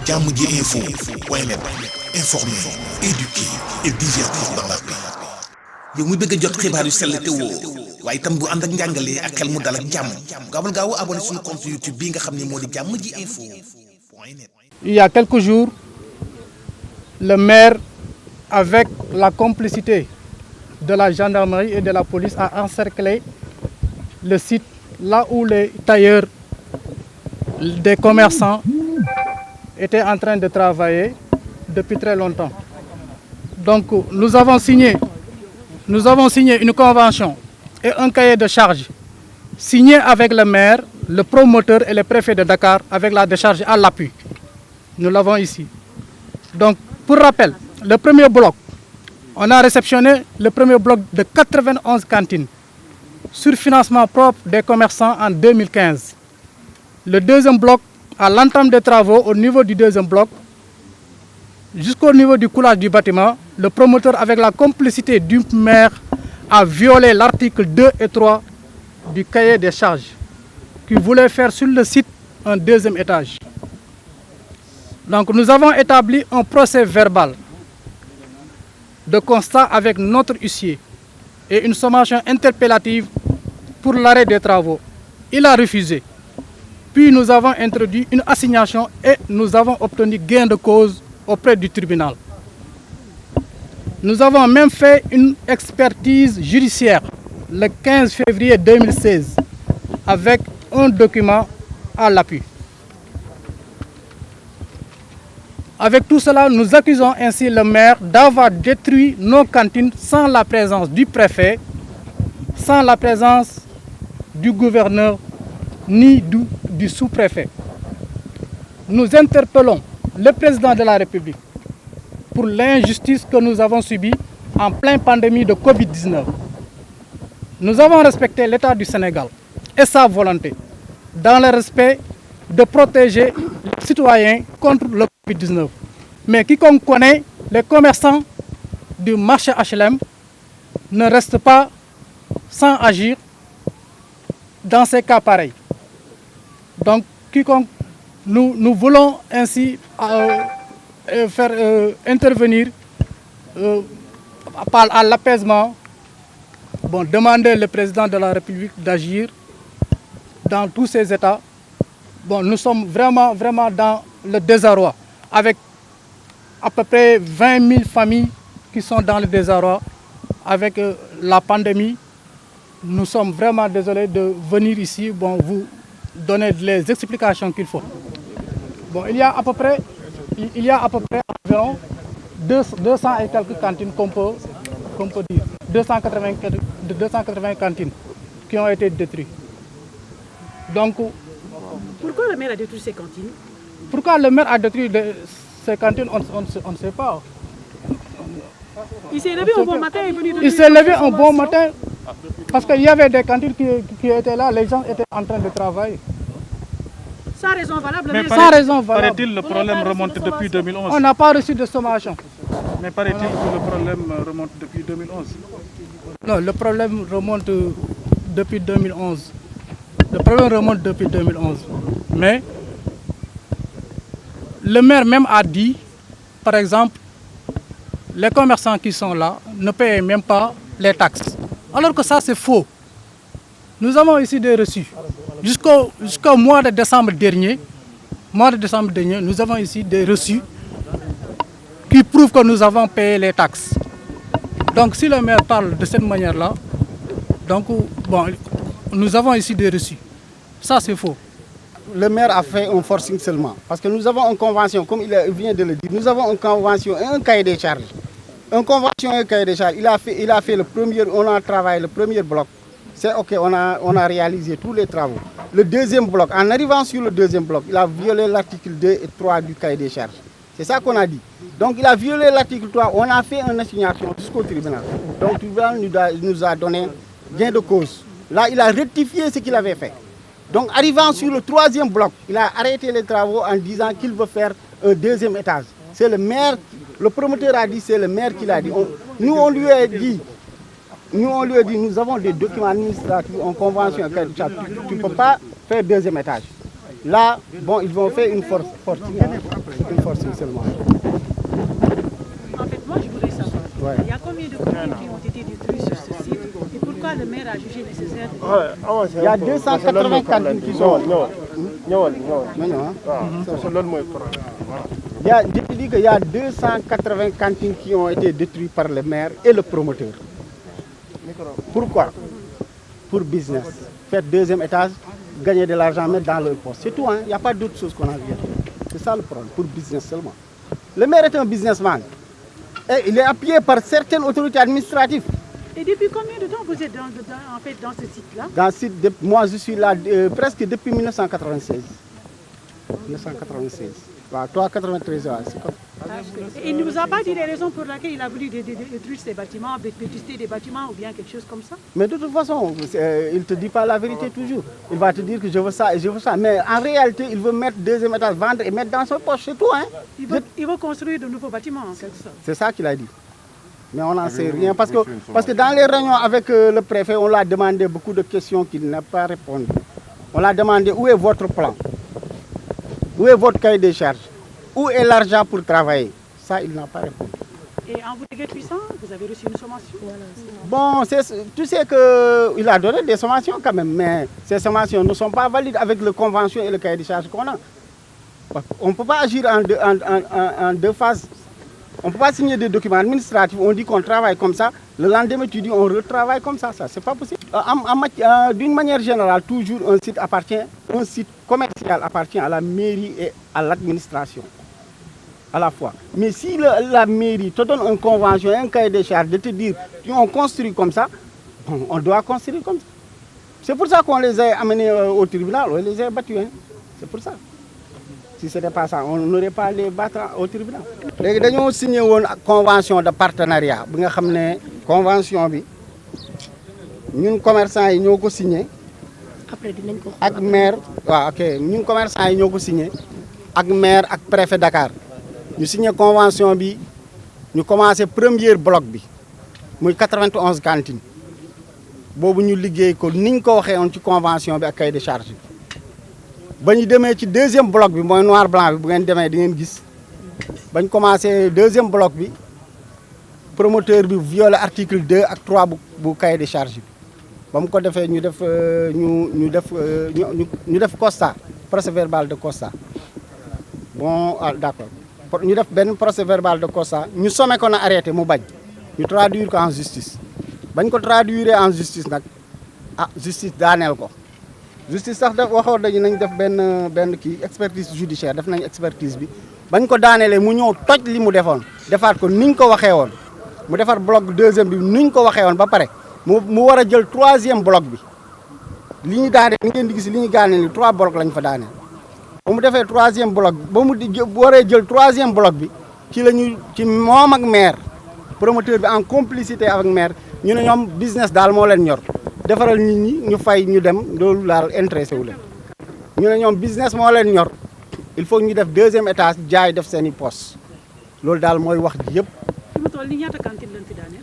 Jamoudji Info, informer, éduquer et divertir dans la paix. yow muy bëgg a jot xibaar yu sell te woo waaye itam bu ànd ak njàngalee ak xel mu dal ak jàmm gaawal gaaw abonné suñu compte YouTube bi nga xam ne moo di Jamoudji Info. Il y a quelques jours, le maire, avec la complicité de la gendarmerie et de la police, a encerclé le site là où les tailleurs des commerçants étaient en train de travailler depuis très longtemps. Donc nous avons signé une convention et un cahier de charges signé avec le maire, le promoteur et le préfet de Dakar avec la décharge à l'appui. Nous l'avons ici. Donc pour rappel, le premier bloc, on a réceptionné le premier bloc de 91 cantines sur financement propre des commerçants en 2015. Le deuxième bloc, à l'entame des travaux au niveau du deuxième bloc, jusqu'au niveau du coulage du bâtiment, le promoteur, avec la complicité du maire, a violé l'article 2 et 3 du cahier des charges, qui voulait faire sur le site un deuxième étage. Donc nous avons établi un procès verbal de constat avec notre huissier et une sommation interpellative pour l'arrêt des travaux. Il a refusé. Puis nous avons introduit une assignation et nous avons obtenu gain de cause auprès du tribunal. Nous avons même fait une expertise judiciaire le 15 février 2016 avec un document à l'appui. Avec tout cela, nous accusons ainsi le maire d'avoir détruit nos cantines sans la présence du préfet, sans la présence du gouverneur ni du sous-préfet. Nous interpellons le président de la République pour l'injustice que nous avons subie en pleine pandémie de Covid-19. Nous avons respecté l'État du Sénégal et sa volonté dans le respect de protéger les citoyens contre le Covid-19. Mais quiconque connaît les commerçants du marché HLM ne reste pas sans agir dans ces cas pareils. Donc, nous voulons ainsi faire intervenir à l'apaisement, demander le président de la République d'agir dans tous ces états. Nous sommes vraiment dans le désarroi, avec à peu près 20 000 familles qui sont dans le désarroi avec la pandémie. Nous sommes vraiment désolés de venir ici, vous donner les explications qu'il faut. Il y a à peu près environ 200 et quelques cantines qu'on peut dire. 280 cantines qui ont été détruites. Donc, pourquoi le maire a détruit ces cantines? Pourquoi le maire a détruit ces cantines, on ne sait pas. Il s'est levé un bon matin et est venu... Il s'est levé un bon matin parce qu'il y avait des cantines qui étaient là, les gens étaient en train de travailler. Sans raison valable. Mais sans raison valable. Paraît-il le problème remonte depuis 2011. On n'a pas reçu de sommation. Mais paraît-il que le problème remonte depuis 2011. Non, le problème remonte depuis 2011. Le problème remonte depuis 2011. Mais le maire même a dit, par exemple, les commerçants qui sont là ne payent même pas les taxes. Alors que ça, c'est faux. Nous avons ici des reçus. Jusqu'au mois de décembre dernier, nous avons ici des reçus qui prouvent que nous avons payé les taxes. Donc si le maire parle de cette manière-là, nous avons ici des reçus. Ça, c'est faux. Le maire a fait un forcing seulement. Parce que nous avons une convention, comme il vient de le dire, nous avons une convention et un cahier des charges. Une convention et un cahier des charges. Il a fait le premier, on a travaillé le premier bloc. C'est ok, on a réalisé tous les travaux. Le deuxième bloc, en arrivant sur le deuxième bloc, il a violé l'article 2 et 3 du cahier des charges. C'est ça qu'on a dit. Donc il a violé l'article 3, on a fait une assignation jusqu'au tribunal. Donc le tribunal nous a donné gain de cause. Là, il a rectifié ce qu'il avait fait. Donc arrivant sur le troisième bloc, il a arrêté les travaux en disant qu'il veut faire un deuxième étage. C'est le maire, le promoteur a dit, c'est le maire qui l'a dit. Nous, on lui a dit, nous avons des documents administratifs en convention. Tu ne peux pas faire deuxième étage. Là, bon, ils vont faire une forcing, hein. Une forcing seulement. En fait, moi, je voudrais savoir, Ouais. il y a combien de communes qui ont été détruites sur ce site et pourquoi le maire a jugé nécessaire de... Il y a 280 cantines qui sont... Non, hein. Je te dis qu'il y a 280 cantines qui ont été détruites par le maire et le promoteur. Pourquoi? Pour business. Faire deuxième étage, gagner de l'argent, mettre dans leur poste. C'est tout, hein. Il n'y a pas d'autre chose qu'on a vu. C'est ça le problème, pour business seulement. Le maire est un businessman. Et il est appuyé par certaines autorités administratives. Et depuis combien de temps vous êtes dans ce site-là? Dans ce site, moi je suis là presque depuis 1996. 1996. Voilà, toi, 93 ans. Et il ne vous a pas dit les raisons pour lesquelles il a voulu détruire ces bâtiments, vétuster des bâtiments ou bien quelque chose comme ça? Mais de toute façon, il ne te dit pas la vérité toujours. Il va te dire que je veux ça et je veux ça. Mais en réalité, il veut mettre deuxième étage, vendre et mettre dans son poche, c'est tout. Hein? Il veut construire de nouveaux bâtiments en quelque sorte. C'est ça qu'il a dit. Mais on n'en sait rien. Parce que dans les réunions avec le préfet, on l'a demandé beaucoup de questions qu'il n'a pas répondu. On l'a demandé où est votre plan? Où est votre cahier des charges? Où est l'argent pour travailler? Ça, il n'a pas répondu. Et en vous détruisant, vous avez reçu une sommation? Bon, tu sais qu'il a donné des sommations quand même, mais ces sommations ne sont pas valides avec la convention et le cahier des charges qu'on a. On ne peut pas agir en deux phases. On ne peut pas signer des documents administratifs, on dit qu'on travaille comme ça, le lendemain tu dis on retravaille comme ça c'est pas possible. D'une manière générale, toujours un site commercial appartient à la mairie et à l'administration, à la fois. Mais si la mairie te donne une convention, un cahier des charges, de te dire on construit comme ça, bon, on doit construire comme ça. C'est pour ça qu'on les a amenés au tribunal, on les a battus, hein. C'est pour ça. Si ce n'était pas ça, on n'aurait pas les battre au tribunal. Nous avons signé une convention de partenariat. Nous avons une convention, nous commerçants nous avons signé avec le maire. Nous commerçants nous avons signé avec le maire et le préfet Dakar. Nous avons signé une convention, nous avons commencé le premier bloc, 91 cantines. Nous avons signé une convention avec le cahier de charges. Quand nous avons le deuxième bloc, le noir blanc, vous avez vu. Quand nous commencé le deuxième bloc, le promoteur viole l'article 2 et 3 du cahier de charges. Quand nous avons fait le constat, procès verbal de constat. Bon, d'accord. Nous avons fait un procès verbal de constat. Nous sommes arrêtés, nous traduisons en justice. Quand nous traduisons en justice, la justice Daniel. Justice sax waxoon nañu nañ def benn expertise judiciaire def nañ expertise bi bañ ko daanelee mu ñëw toj li mu defoon defaat ko niñ ko waxee woon mu defar bloc deuxième bi niñ ko waxee woon ba pare mu war a jël troisième bloc bi li ñu daanee ni ngeen di gis li ñu gaanee ni 3 bloc lañ fa daanee ba mu defee troisième bloc ba mu waree jël troisième bloc bi ci moom ak maire promoteur bi en complicité avec maire ñu ne ñoom business daal moo leen ñor defaral nit ñi ñu fay ñu dem loolu daal intéressé wu leen ñu ne ñoom business moo leen ñor il faut ñu def deuxième étage jaay def seen i poste loolu daal mooy wax ji yëpp. fi mu toll nii ñaata cantine lañ fi daaneel.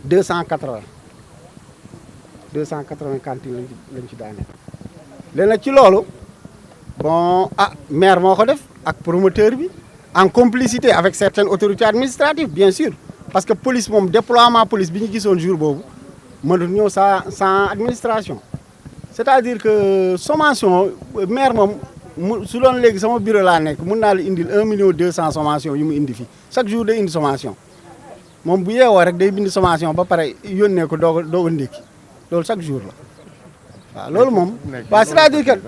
280 cantines lañ ci daaneel. léegi nag ci loolu bon maire moo ko def ak promoteur bi en complicité avec certaines autorités administratives bien sûr parce que police moom déploiement police bi ñu gisoon jour boobu. mënul ñëw sans administration c'est-à-dire que sommation maire moom su doon léegi sama bureau laa nekk mun naa la indil 1,2 million sommation yu mu indi fii chaque jour day indi sommation moom bu yeewoo rek day bind sommation ba pare yónnee ko doog a ndékki loolu chaque jour la waaw loolu moom waaw c'est-à-dire que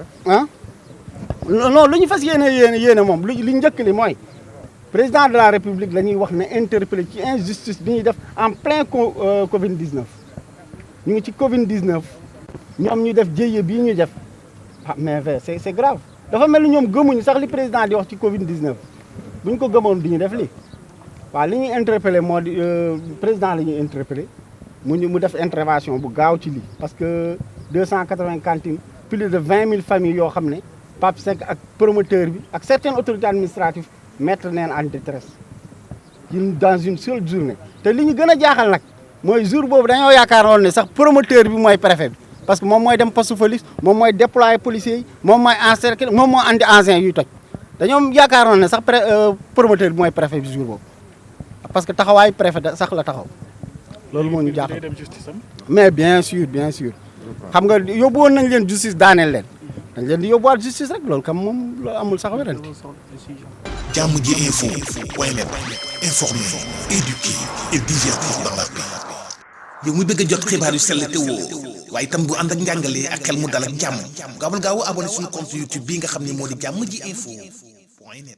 non lu ñu fas yéene moom li njëkk li mooy président de la république la ñuy wax ne interpellé ci injustice bi ñuy def en plein Covid-19 ñu ngi ci Covid-19 ñoom ñu def jéye bii ñu def mais c'est grave dafa mel ni ñoom gëmuñu sax li président di wax ci Covid-19 bu ñu ko gëmoon di ñu def lii waaw li ñuy interpellé moo di président la ñuy interpellé mu def intervention bu gaaw ci lii parce que 280 cantines plus de 20 000 familles yoo xam ne Pape Seck ak promoteur bi ak certaines autorités administratives mettre neen en détresse dans une seule journée te li ñu gën a jaaxal nag mooy jour boobu dañoo yaakaaroon ne sax promoteur bi mooy préfet bi parce que moom mooy dem poste police moom mooy déployer policiers yi moom mooy encercler moom moo andi engins yuy toj dañoo yaakaaroon ne sax promoteur bi mooy préfet bi jour boobu parce que taxawaayu préfet sax la taxaw loolu moo ñu jaaxal mais bien sûr xam nga yóbbu woon nañ leen justice daaneel leen dañ leen di yóbbuwaat justice rek loolu kam moom loolu amul sax werante. Jàmm ji info point net informer, éduquer et divertir dans la paix. yow muy bëgg a jot xibaar yu sell te woo waaye itam bu ànd ak njàngalee ak xel mu dal ak jàmm gaawal gaaw abonné suñu compte YouTube bii nga xam ne moo di Jàmm ji info point net.